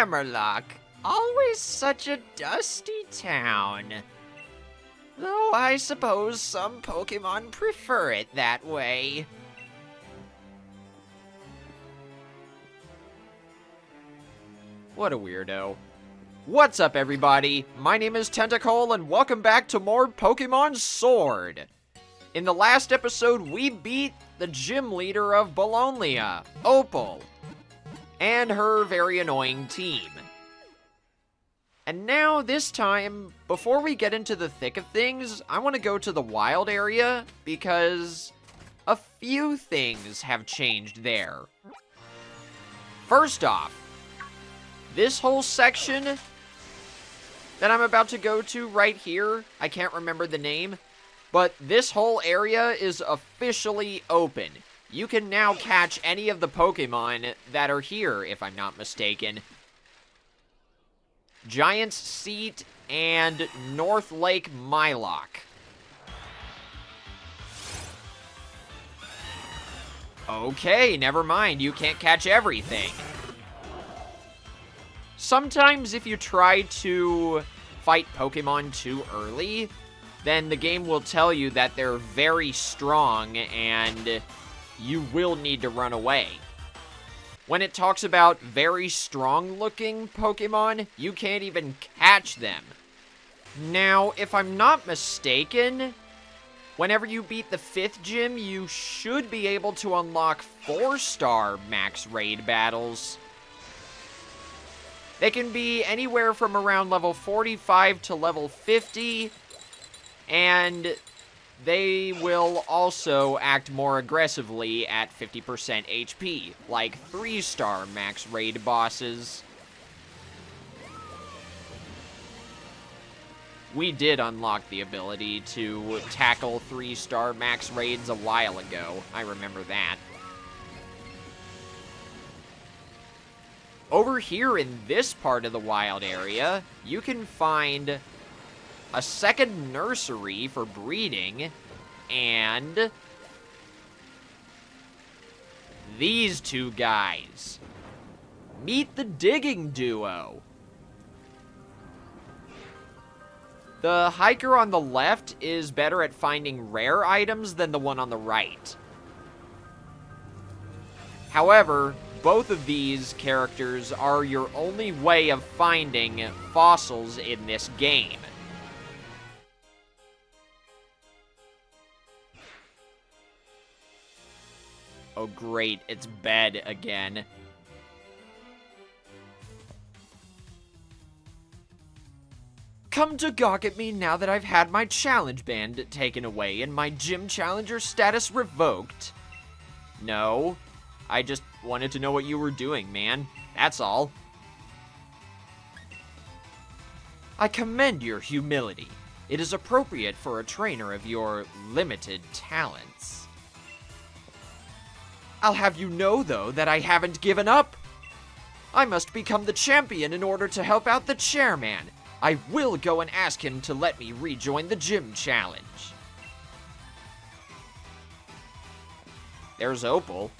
Hammerlocke. Always such a dusty town. Though I suppose some Pokémon prefer it that way. What a weirdo. What's up, everybody? My name is Tentacle, and welcome back to more Pokémon Sword. In the last episode, we beat the gym leader of Bologna, Opal, and her very annoying team. And now, this time, before we get into the thick of things, I want to go to the wild area, because a few things have changed there. First off, this whole section that I'm about to go to right here, I can't remember the name, but this whole area is officially open. You can now catch any of the Pokemon that are here, if I'm not mistaken. Giant's Seat and North Lake Mylock. Okay, never mind, you can't catch everything. Sometimes if you try to fight Pokemon too early, then the game will tell you that they're very strong and you will need to run away. When it talks about very strong-looking Pokemon, you can't even catch them. Now, if I'm not mistaken, whenever you beat the 5th gym, you should be able to unlock 4-star max raid battles. They can be anywhere from around level 45 to level 50, and they will also act more aggressively at 50% HP, like 3-star max raid bosses. We did unlock the ability to tackle 3-star max raids a while ago, I remember that. Over here in this part of the wild area, you can find a second nursery for breeding, and these two guys. Meet the digging duo. The hiker on the left is better at finding rare items than the one on the right. However, both of these characters are your only way of finding fossils in this game. Oh great, it's bed again. Come to gawk at me now that I've had my challenge band taken away and my gym challenger status revoked. No, I just wanted to know what you were doing, man. That's all. I commend your humility. It is appropriate for a trainer of your limited talents. I'll have you know, though, that I haven't given up. I must become the champion in order to help out the chairman. I will go and ask him to let me rejoin the gym challenge. There's Opal.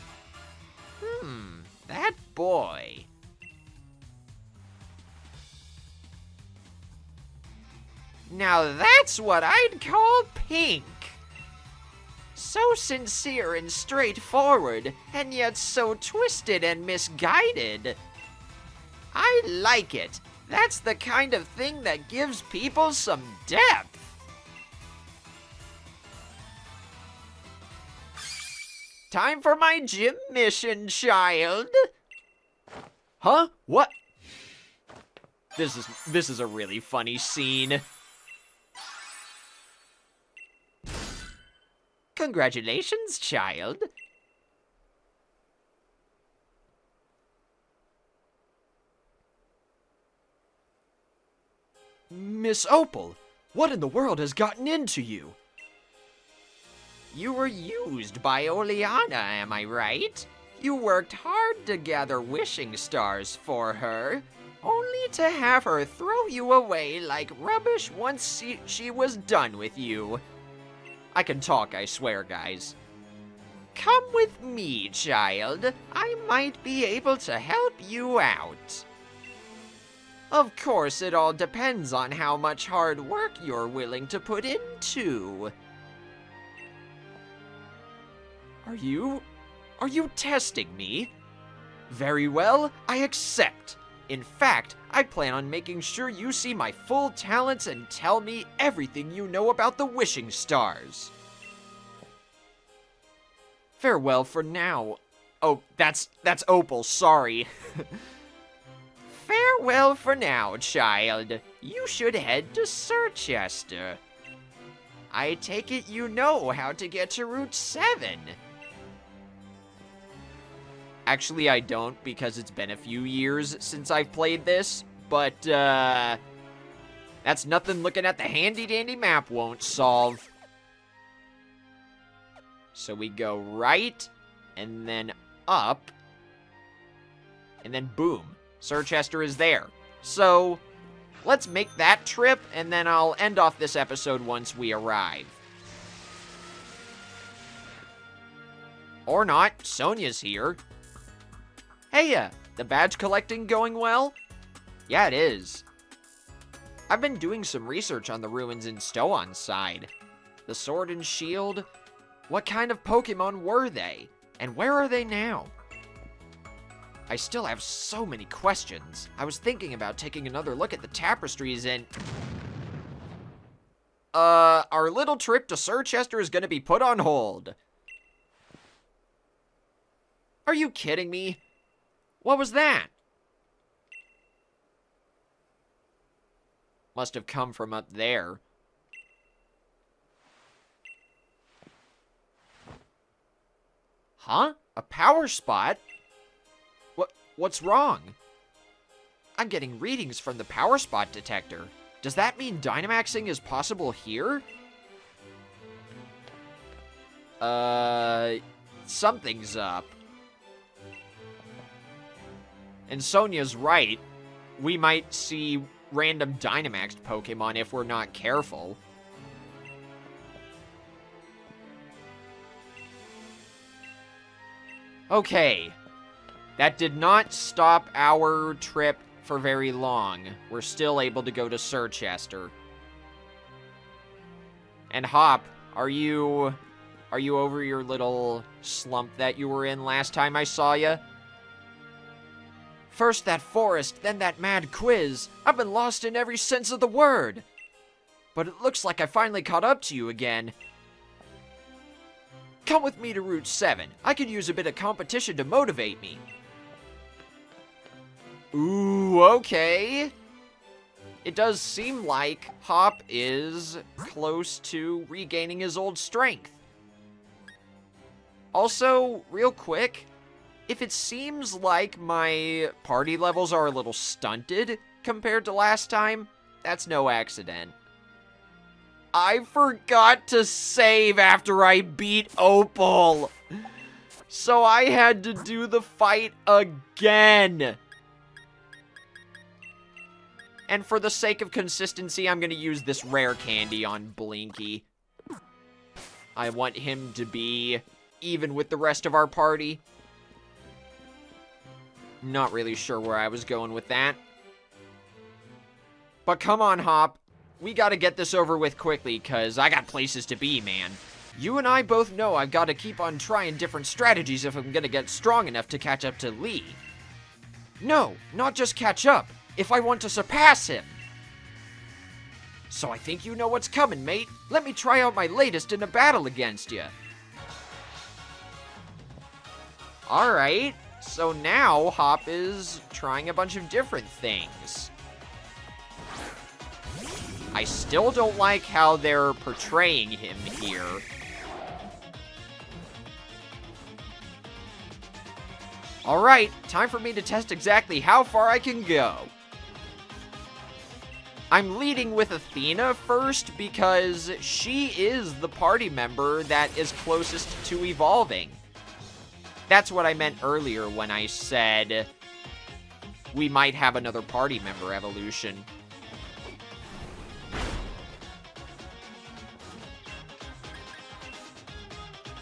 That boy. Now that's what I'd call pink. So sincere and straightforward, and yet so twisted and misguided. I like it. That's the kind of thing that gives people some depth. Time for my gym mission, child. Huh? What? This is a really funny scene. Congratulations, child. Miss Opal, what in the world has gotten into you? You were used by Oleana, am I right? You worked hard to gather wishing stars for her, only to have her throw you away like rubbish once she was done with you. I can talk, I swear, guys. Come with me, child. I might be able to help you out. Of course, it all depends on how much hard work you're willing to put into. Are you testing me? Very well, I accept. In fact, I plan on making sure you see my full talents and tell me everything you know about the wishing stars. Farewell for now. Oh, that's Opal, sorry. Farewell for now, child. You should head to Sirchester. I take it you know how to get to Route 7. Actually, I don't, because it's been a few years since I've played this, but, that's nothing looking at the handy-dandy map won't solve. So we go right, and then up, and then boom, Sirchester is there. So, let's make that trip, and then I'll end off this episode once we arrive. Or not, Sonia's here. Hey, the badge collecting going well? Yeah, it is. I've been doing some research on the ruins in Stoon's side. The sword and shield? What kind of Pokemon were they? And where are they now? I still have so many questions. I was thinking about taking another look at the tapestries and... our little trip to Sirchester is gonna be put on hold. Are you kidding me? What was that? Must have come from up there. Huh? A power spot? What's wrong? I'm getting readings from the power spot detector. Does that mean Dynamaxing is possible here? Something's up. And Sonia's right. We might see random Dynamaxed Pokemon if we're not careful. Okay. That did not stop our trip for very long. We're still able to go to Sirchester. And Hop, are you over your little slump that you were in last time I saw you? First that forest, then that mad quiz. I've been lost in every sense of the word. But it looks like I finally caught up to you again. Come with me to Route 7. I could use a bit of competition to motivate me. Ooh, okay. It does seem like Hop is close to regaining his old strength. Also, real quick, if it seems like my party levels are a little stunted compared to last time, that's no accident. I forgot to save after I beat Opal. So I had to do the fight again. And for the sake of consistency, I'm going to use this rare candy on Blinky. I want him to be even with the rest of our party. Not really sure where I was going with that. But come on, Hop. We gotta get this over with quickly, because I got places to be, man. You and I both know I've got to keep on trying different strategies if I'm gonna get strong enough to catch up to Lee. No, not just catch up. If I want to surpass him. So I think you know what's coming, mate. Let me try out my latest in a battle against you. Alright, so now Hop is trying a bunch of different things. I still don't like how they're portraying him here. Alright, time for me to test exactly how far I can go. I'm leading with Athena first because she is the party member that is closest to evolving. That's what I meant earlier when I said we might have another party member evolution.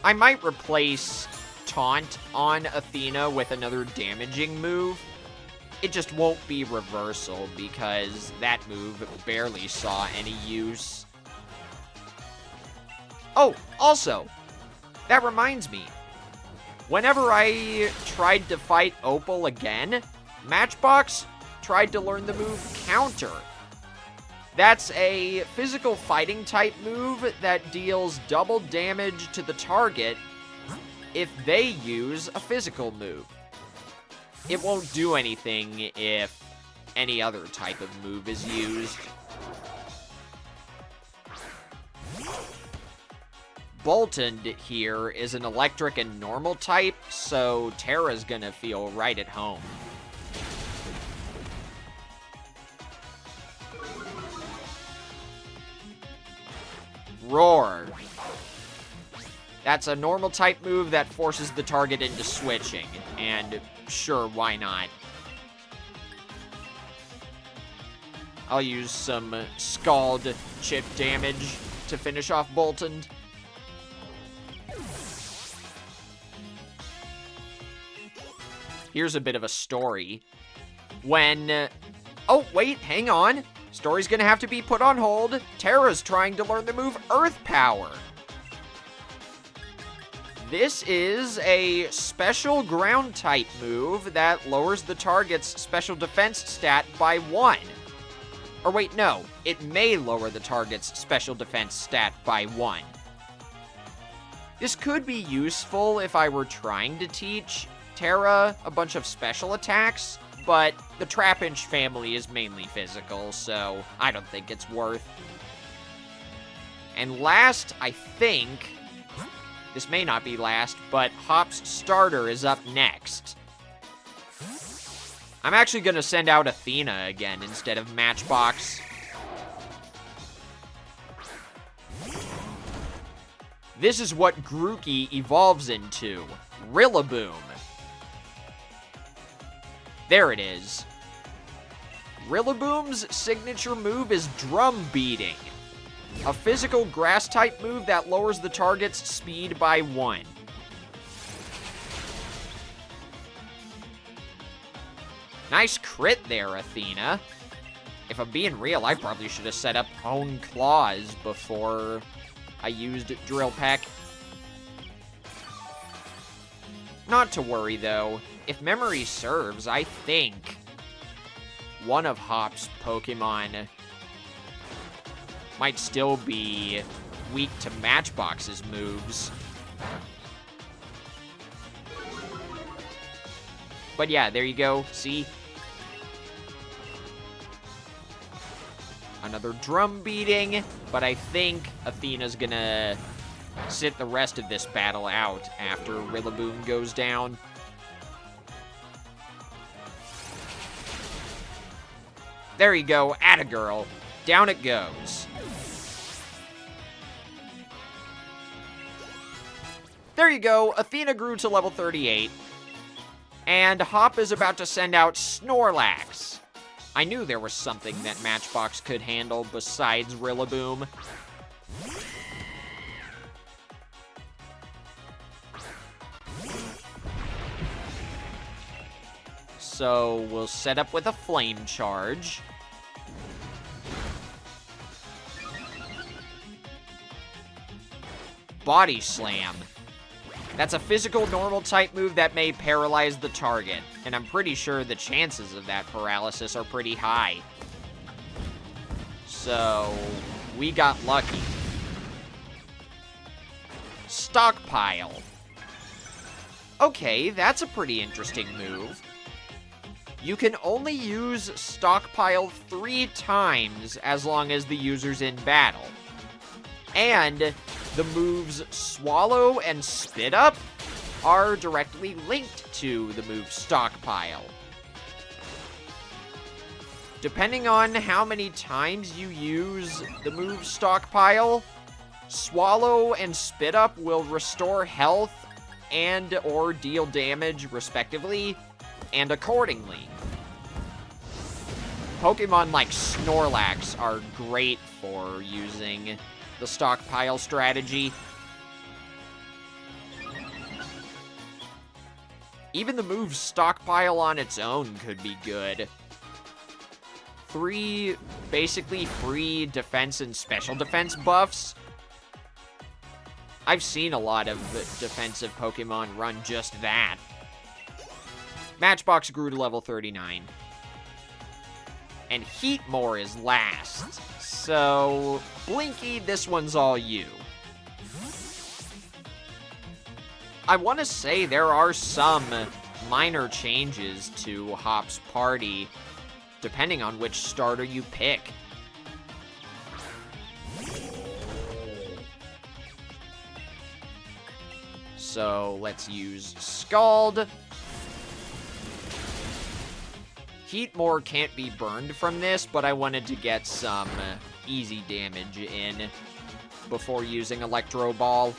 I might replace Taunt on Athena with another damaging move. It just won't be reversal because that move barely saw any use. Oh, also, that reminds me. Whenever I tried to fight Opal again, Matchbox tried to learn the move Counter. That's a physical fighting type move that deals double damage to the target if they use a physical move. It won't do anything if any other type of move is used. Boltund here is an electric and normal type, so Terra's gonna feel right at home. Roar. That's a normal type move that forces the target into switching, and sure, why not? I'll use some Scald chip damage to finish off Boltund. Here's a bit of a story. When... oh, wait, hang on. Story's gonna have to be put on hold. Terra's trying to learn the move Earth Power. This is a special ground type move that lowers the target's special defense stat by 1. Or wait, no. It may lower the target's special defense stat by 1. This could be useful if I were trying to teach Terra a bunch of special attacks, but the Trapinch family is mainly physical, so I don't think it's worth. And last, I think, this may not be last, but Hop's starter is up next. I'm actually going to send out Athena again instead of Matchbox. This is what Grookey evolves into. Rillaboom. There it is. Rillaboom's signature move is Drum Beating, a physical grass-type move that lowers the target's speed by 1. Nice crit there, Athena. If I'm being real, I probably should have set up Hone Claws before I used Drill Peck. Not to worry, though. If memory serves, I think one of Hop's Pokemon might still be weak to Matchbox's moves. But yeah, there you go. See? Another drum beating, but I think Athena's gonna sit the rest of this battle out after Rillaboom goes down. There you go, atta girl. Down it goes. There you go, Athena grew to level 38. And Hop is about to send out Snorlax. I knew there was something that Matchbox could handle besides Rillaboom. So we'll set up with a Flame Charge. Body Slam. That's a physical normal type move that may paralyze the target, and I'm pretty sure the chances of that paralysis are pretty high. So, we got lucky. Stockpile. Okay, that's a pretty interesting move. You can only use Stockpile 3 times as long as the user's in battle. And the moves Swallow and Spit Up are directly linked to the move Stockpile. Depending on how many times you use the move Stockpile, Swallow and Spit Up will restore health and or deal damage, respectively, and accordingly. Pokemon like Snorlax are great for using the Stockpile strategy. Even the move Stockpile on its own could be good. 3 basically free defense and special defense buffs. I've seen a lot of defensive Pokemon run just that. Matchbox grew to level 39. And Heatmore is last. So, Blinky, this one's all you. I want to say there are some minor changes to Hop's party, depending on which starter you pick. So, let's use Scald. Heatmore can't be burned from this, but I wanted to get some easy damage in before using Electro Ball.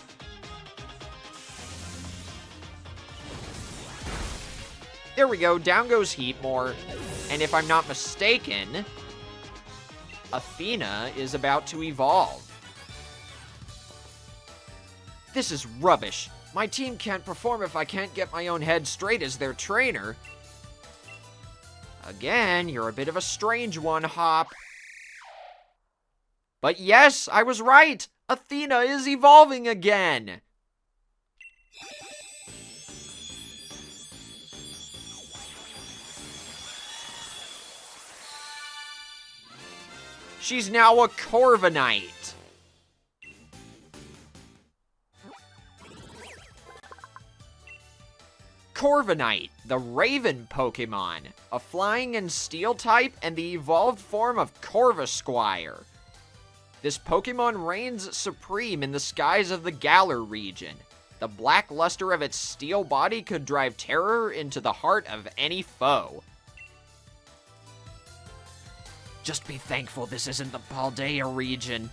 There we go, down goes Heatmore. And if I'm not mistaken, Athena is about to evolve. This is rubbish. My team can't perform if I can't get my own head straight as their trainer. Again, you're a bit of a strange one, Hop. But yes, I was right! Athena is evolving again! She's now a Corviknight. Corviknight, the Raven Pokemon, a flying and steel type and the evolved form of Corvisquire. This Pokemon reigns supreme in the skies of the Galar region. The black luster of its steel body could drive terror into the heart of any foe. Just be thankful this isn't the Paldea region.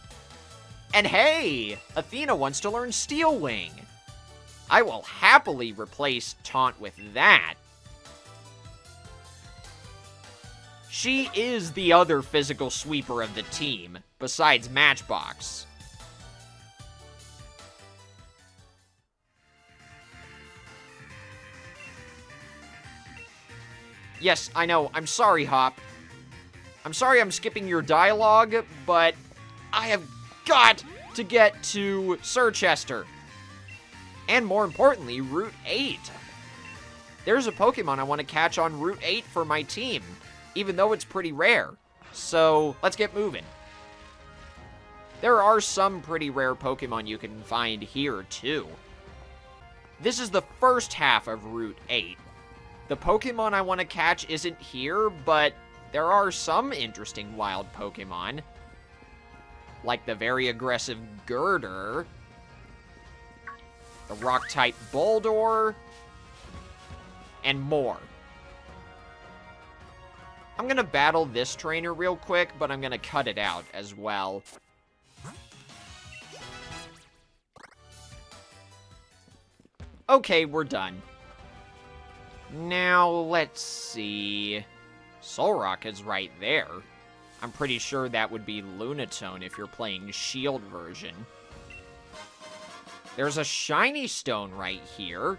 And hey, Athena wants to learn Steel Wing. I will happily replace Taunt with that. She is the other physical sweeper of the team, besides Matchbox. Yes, I know, I'm sorry, Hop. I'm sorry I'm skipping your dialogue, but I have got to get to Sirchester. And more importantly, Route 8. There's a Pokemon I want to catch on Route 8 for my team, even though it's pretty rare. So, let's get moving. There are some pretty rare Pokemon you can find here, too. This is the first half of Route 8. The Pokemon I want to catch isn't here, but there are some interesting wild Pokemon, like the very aggressive Girder, the Rock-type Boldor, and more. I'm gonna battle this trainer real quick, but I'm gonna cut it out as well. Okay, we're done. Now, let's see. Solrock is right there. I'm pretty sure that would be Lunatone if you're playing Shield version. There's a Shiny Stone right here.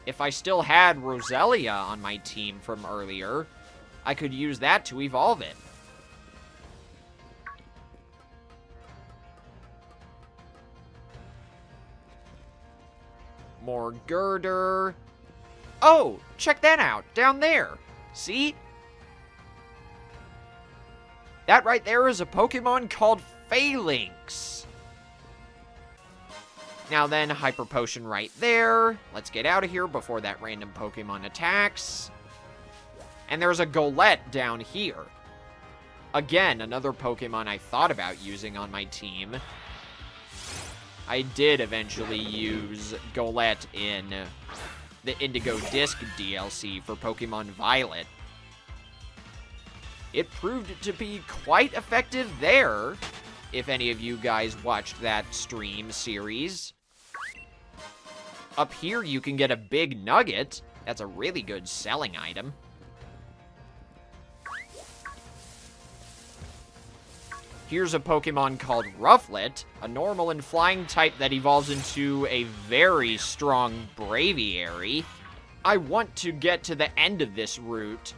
If I still had Roselia on my team from earlier, I could use that to evolve it. More Girder. Oh, check that out, down there. See? That right there is a Pokemon called Phalanx. Now then, Hyper Potion right there. Let's get out of here before that random Pokemon attacks. And there's a Golett down here. Again, another Pokemon I thought about using on my team. I did eventually use Golett in the Indigo Disc DLC for Pokemon Violet. It proved to be quite effective there, if any of you guys watched that stream series. Up here, you can get a big nugget. That's a really good selling item. Here's a Pokemon called Rufflet, a normal and flying type that evolves into a very strong Braviary. I want to get to the end of this route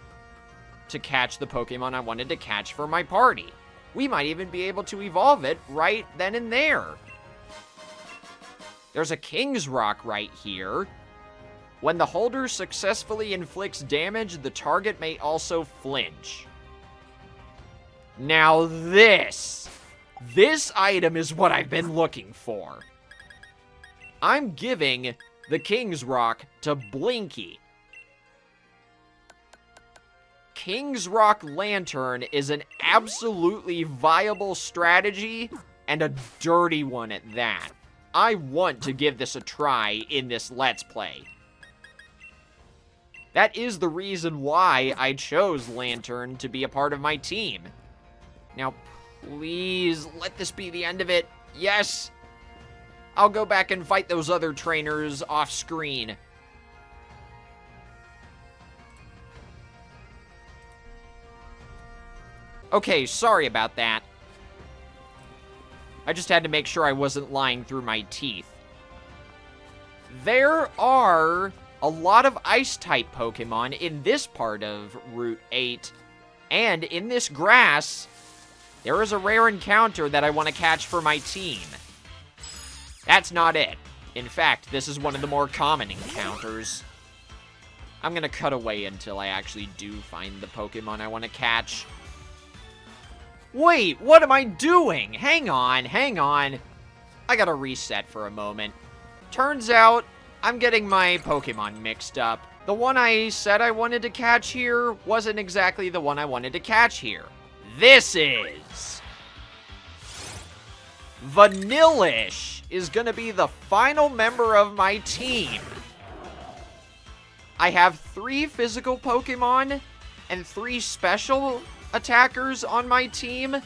to catch the Pokemon I wanted to catch for my party. We might even be able to evolve it right then and there. There's a King's Rock right here. When the holder successfully inflicts damage, the target may also flinch. Now this item is what I've been looking for. I'm giving the King's Rock to Blinky. King's Rock Lantern is an absolutely viable strategy, and a dirty one at that. I want to give this a try in this Let's Play. That is the reason why I chose Lantern to be a part of my team. Now, please, let this be the end of it. Yes! I'll go back and fight those other trainers off screen. Okay, sorry about that. I just had to make sure I wasn't lying through my teeth. There are a lot of Ice-type Pokemon in this part of Route 8, and in this grass, there is a rare encounter that I want to catch for my team. That's not it. In fact, this is one of the more common encounters. I'm going to cut away until I actually do find the Pokemon I want to catch. Wait, what am I doing? Hang on. I gotta reset for a moment. Turns out, I'm getting my Pokemon mixed up. The one I said I wanted to catch here wasn't exactly the one I wanted to catch here. This is... Vanillish is gonna be the final member of my team. I have 3 physical Pokemon and 3 special attackers on my team.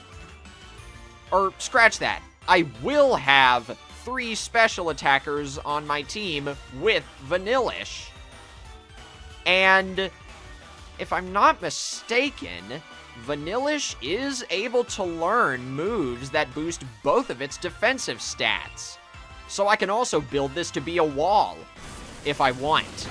Or, scratch that. I will have 3 special attackers on my team with Vanillish. And, if I'm not mistaken, Vanillish is able to learn moves that boost both of its defensive stats. So I can also build this to be a wall, if I want.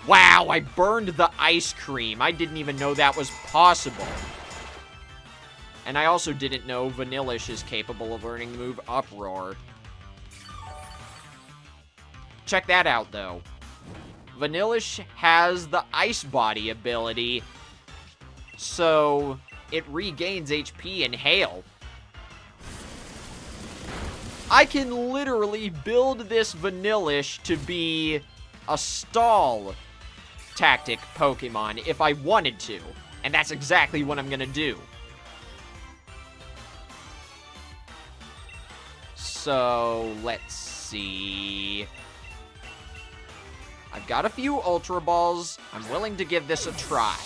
Wow, I burned the ice cream. I didn't even know that was possible. And I also didn't know Vanillish is capable of learning the move Uproar. Check that out, though. Vanillish has the Ice Body ability, so it regains HP in Hail. I can literally build this Vanillish to be a stall tactic Pokemon if I wanted to, and that's exactly what I'm gonna do. So, let's see. I've got a few Ultra Balls. I'm willing to give this a try.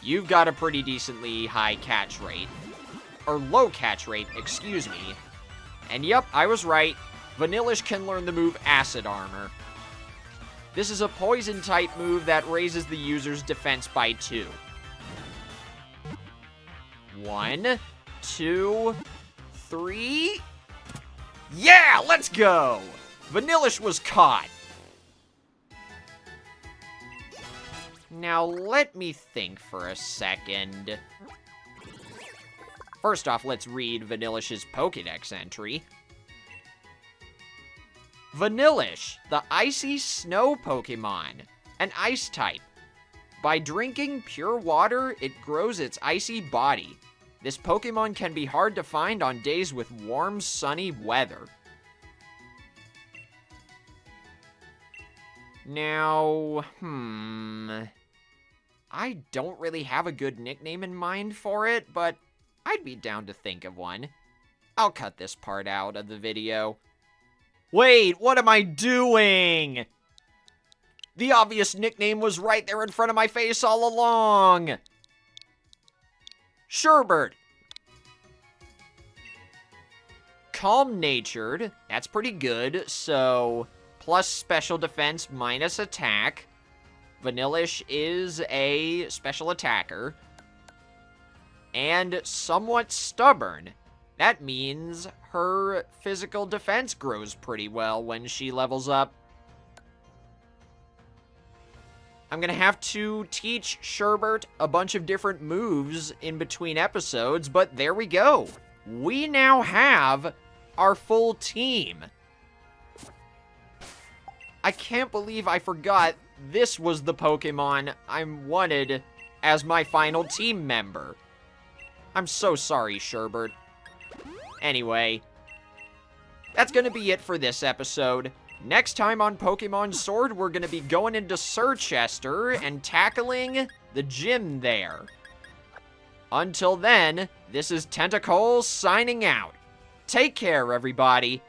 You've got a pretty decently high catch rate. Or low catch rate, excuse me. And yep, I was right. Vanillish can learn the move Acid Armor. This is a Poison-type move that raises the user's defense by 2. 1, 2, 3... Yeah, let's go! Vanillish was caught. Now, let me think for a second. First off, let's read Vanillish's Pokédex entry. Vanillish, the icy snow Pokemon, an ice type. By drinking pure water, it grows its icy body. This Pokemon can be hard to find on days with warm, sunny weather. Now, I don't really have a good nickname in mind for it, but I'd be down to think of one. I'll cut this part out of the video. Wait, what am I doing? The obvious nickname was right there in front of my face all along. Sherbert. Calm-natured, that's pretty good, so plus special defense minus attack. Vanillish is a special attacker. And somewhat stubborn. That means her physical defense grows pretty well when she levels up. I'm gonna have to teach Sherbert a bunch of different moves in between episodes, but there we go. We now have our full team. I can't believe I forgot this was the Pokemon I wanted as my final team member. I'm so sorry, Sherbert. Anyway, that's gonna be it for this episode. Next time on Pokemon Sword, we're gonna be going into Sirchester and tackling the gym there. Until then, this is Tentacle signing out. Take care, everybody.